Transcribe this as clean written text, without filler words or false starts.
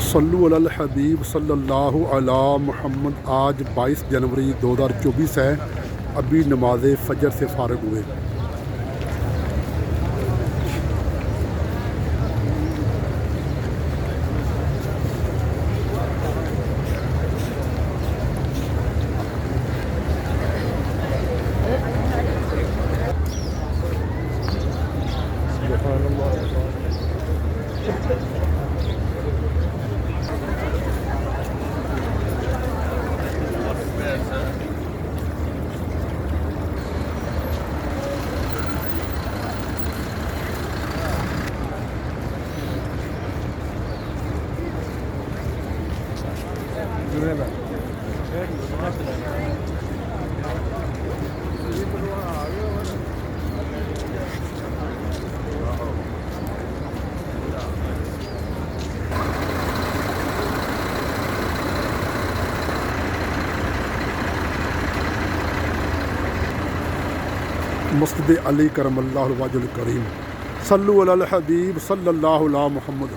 सल्लु अलल हबीब सल्लल्लाहु अला मुहम्मद। आज 22 जनवरी 2024 है। अभी नमाज फ़जर से फ़ारिग हुए। मस्जिद अली करमल्लाहु वजहुल करीम। सल्लु अलल हबीब सल्लल्लाहु अला मुहम्मद।